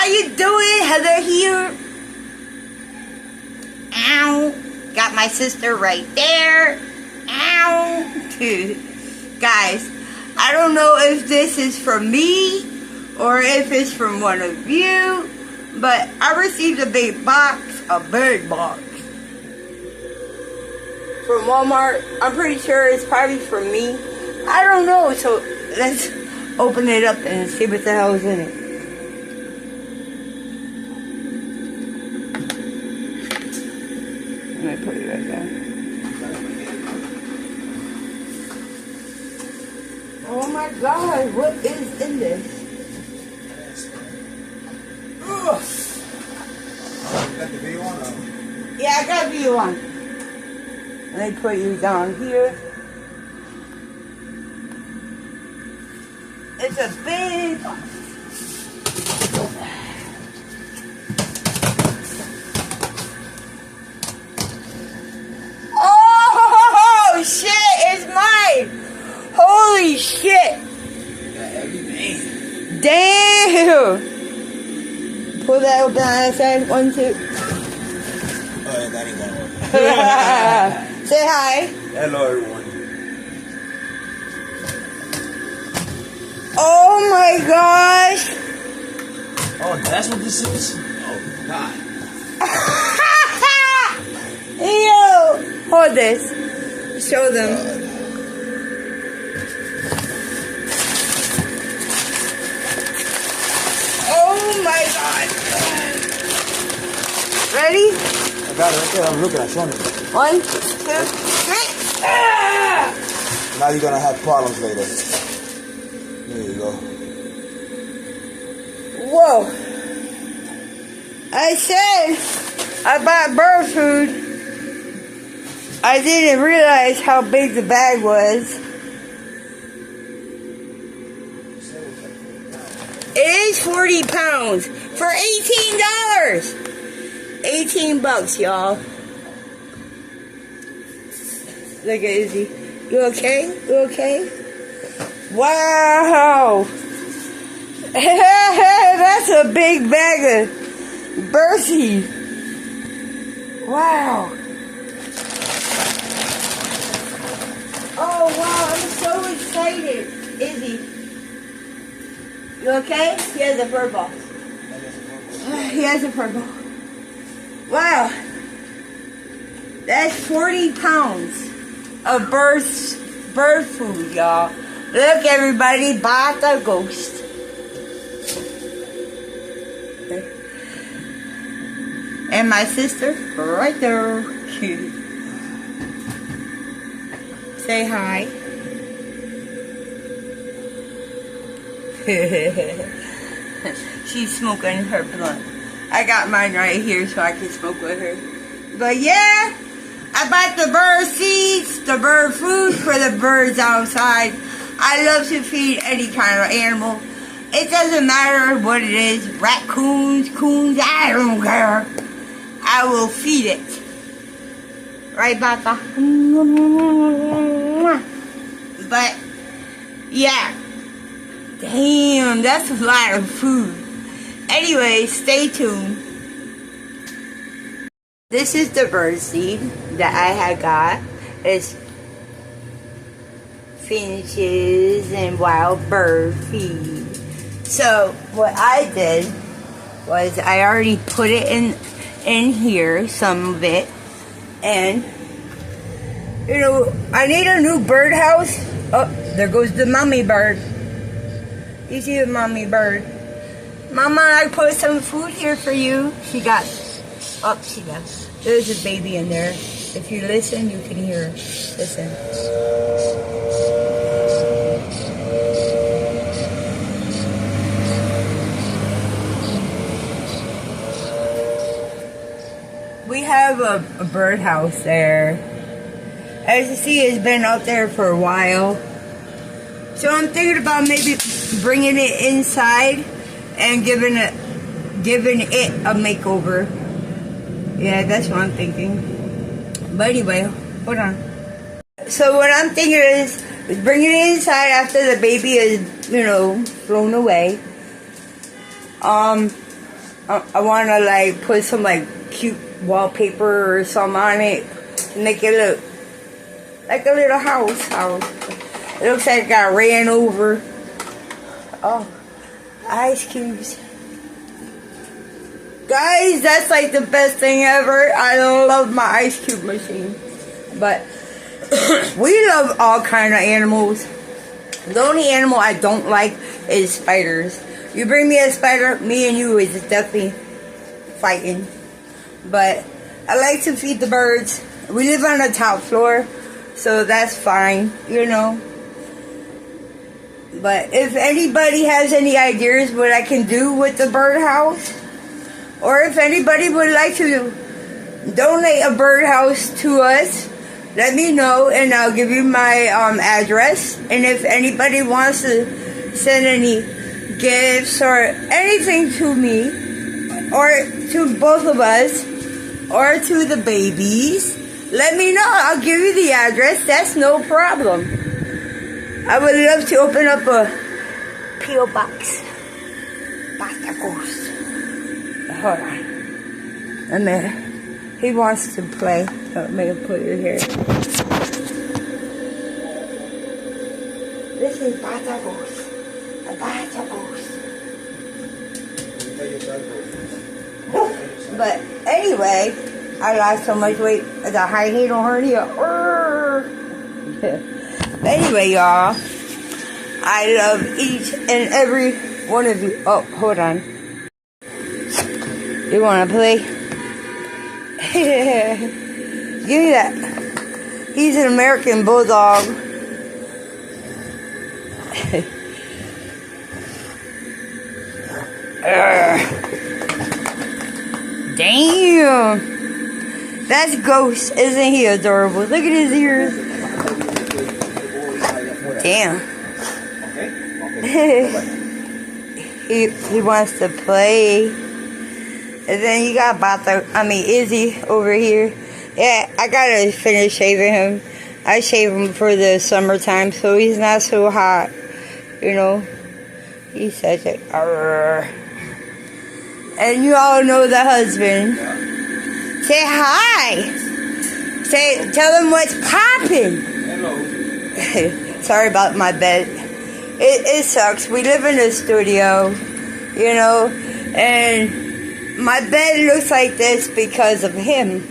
How you doing? Heather here. Ow. Got my sister right there. Ow. Dude. Guys, I don't know if this is from me or if it's from one of you, but I received a big box, a bird box from Walmart. I'm pretty sure it's probably from me. I don't know, so let's open it up and see what the hell is in it. Let me put it right there. Oh my God, what is in this? Ugh. You got the video on? Yeah, I got video on. Let me put you down here. It's a big... Oh, shit, it's mine. Holy shit. Damn. Pull that open on that side. 1, 2. Oh, yeah, that ain't gonna work. Say hi. Hello, everyone. Oh my gosh. Oh, that's what this is? Oh, God. Ew. Hold this. Show them. Oh my God. Ready? I got it right there. I'm looking at it. 1, 2, 3. Ah! Now you're gonna have problems later. There you go. Whoa. I said I bought bird food. I didn't realize how big the bag was. It is 40 pounds for $18. 18 bucks, y'all. Look at Izzy. You okay? You okay? Wow. That's a big bag of Bercy. Wow. Oh, wow. I'm so excited. Izzy. You okay? He has a fur ball. He has a fur ball. Wow. That's 40 pounds of bird food, y'all. Look, everybody, bought the ghost. And my sister, right there. Say hi. She's smoking her blunt. I got mine right here so I can smoke with her. But yeah, I bought the bird seeds, the bird food for the birds outside. I love to feed any kind of animal. It doesn't matter what it is. Raccoons, coons, I don't care. I will feed it. Right, Bata? But, yeah. Damn, that's a lot of food. Anyway, stay tuned. This is the bird seed that I had got. It's finches and wild bird feed. So what I did was I already put it in here, some of it, and you know, I need a new birdhouse. Oh, there goes the mommy bird. You see the mommy bird? Mama, I put some food here for you. She got, oh, she does. There's a baby in there. If you listen, you can hear her. Listen. We have a birdhouse there. As you see, it's been out there for a while. So I'm thinking about maybe bringing it inside and giving it a makeover. Yeah, that's what I'm thinking. But anyway, hold on. So what I'm thinking is bringing it inside after the baby is, you know, flown away. I want to like put some like cute wallpaper or something on it to make it look like a little house. It looks like it got ran over. Oh, ice cubes. Guys, that's like the best thing ever. I love my ice cube machine. But we love all kind of animals. The only animal I don't like is spiders. You bring me a spider, me and you is definitely fighting. But I like to feed the birds. We live on the top floor, so that's fine, you know. But if anybody has any ideas what I can do with the birdhouse, or if anybody would like to donate a birdhouse to us, let me know and I'll give you my address. And if anybody wants to send any gifts or anything to me, or to both of us, or to the babies, let me know. I'll give you the address. That's no problem. I would love to open up a P.O. box. Patagos. Hold on. He wants to play. Let me put it here. This is Patagos. Patagos. But anyway, I lost so much weight. The hiatal hernia. Anyway, y'all, I love each and every one of you. Oh, hold on. You want to play? Give me that. He's an American Bulldog. Damn. That's Ghost. Isn't he adorable? Look at his ears. Damn. he wants to play. And then you got Izzy over here. Yeah, I gotta finish shaving him. I shave him for the summertime so he's not so hot. You know. He's such a and you all know the husband. Say hi. Tell him what's popping. Hello. Sorry about my bed. It sucks. We live in a studio, you know, and my bed looks like this because of him.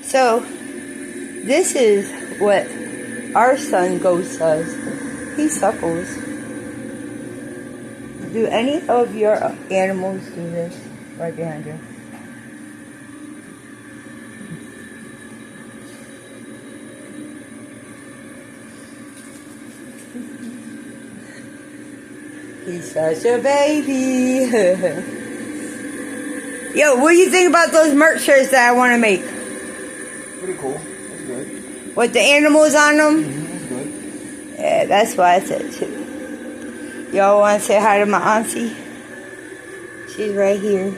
So, this is what our son Ghost does. He suckles. Do any of your animals do this? Right behind you. He's such a baby. Yo, what do you think about those merch shirts that I want to make? Pretty cool. That's good. With the animals on them? That's good. Yeah, that's why I said too. Y'all want to say hi to my auntie? She's right here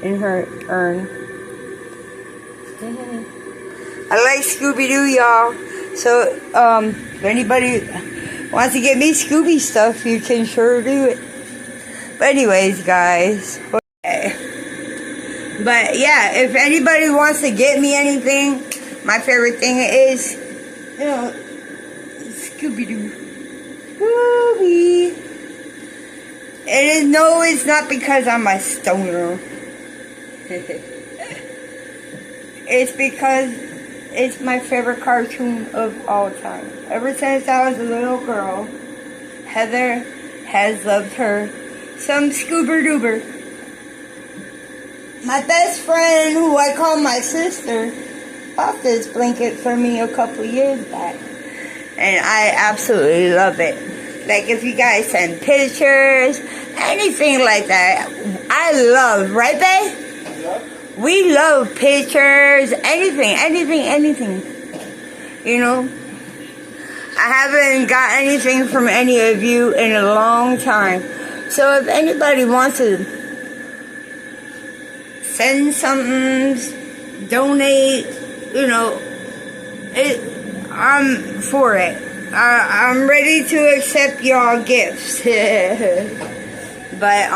in her urn. I like Scooby-Doo, y'all. So, if anybody wants to get me Scooby stuff, you can sure do it. But anyways, guys. Okay. But yeah, if anybody wants to get me anything, my favorite thing is, you know, Scooby-Doo. Scooby. And no, it's not because I'm a stoner. It's because it's my favorite cartoon of all time. Ever since I was a little girl, Heather has loved her some Scoober-Doober. My best friend, who I call my sister, bought this blanket for me a couple years back. And I absolutely love it. Like, if you guys send pictures, anything like that, I love, right, babe? We love pictures, anything. You know? I haven't got anything from any of you in a long time. So if anybody wants to send something, donate, you know, I'm for it. I'm ready to accept y'all gifts. But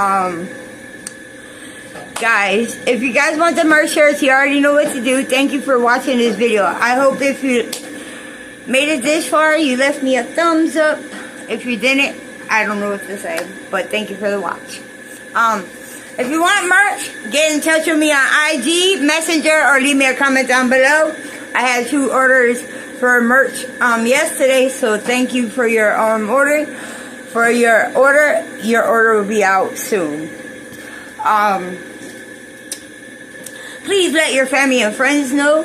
guys, if you guys want the merch shirts, you already know what to do. Thank you for watching this video. I hope if you made it this far, you left me a thumbs up. If you didn't, I don't know what to say, but thank you for the watch. If you want merch, get in touch with me on IG, Messenger, or leave me a comment down below. I had 2 orders for merch yesterday, so thank you for your order. For your order will be out soon. Please let your family and friends know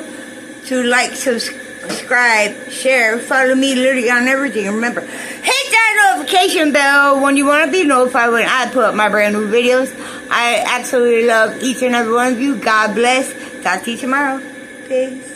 to like, subscribe, share, follow me literally on everything. Remember, hit that notification bell when you want to be notified when I put up my brand new videos. I absolutely love each and every one of you. God bless. Talk to you tomorrow. Peace.